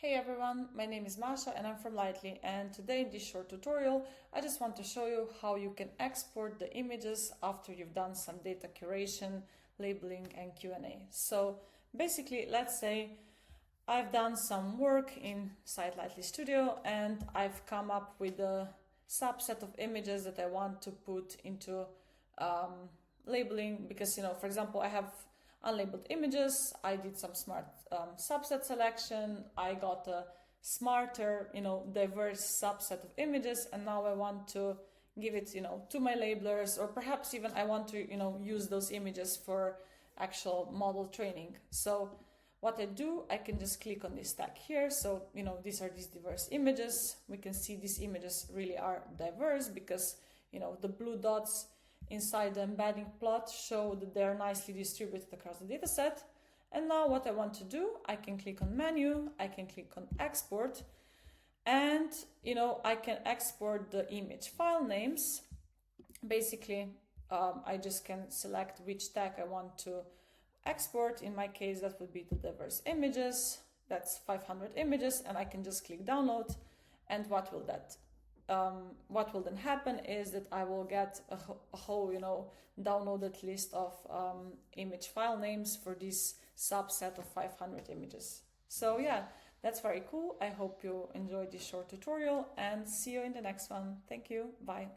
Hey everyone, my name is Masa and I'm from Lightly, and today in this short tutorial I just want to show you how you can export the images after you've done some data curation, labeling and Q&A. So basically, let's say I've done some work inside LightlyStudio and I've come up with a subset of images that I want to put into labeling because, for example, I have unlabeled images. I did some smart subset selection. I got a smarter, diverse subset of images, and now I want to give it, to my labelers, or perhaps even I want to, use those images for actual model training. So what I do, I can just click on this tag here. So, these are these diverse images. We can see these images really are diverse because, the blue dots inside the embedding plot show that they're nicely distributed across the dataset. And now what I want to do, I can click on menu, I can click on export, and I can export the image file names. Basically, I just can select which tag I want to export. In my case, that would be the diverse images. That's 500 images, and I can just click download. And what will then happen is that I will get a whole, downloaded list of image file names for this subset of 500 images. So yeah, that's very cool. I hope you enjoyed this short tutorial and see you in the next one. Thank you. Bye.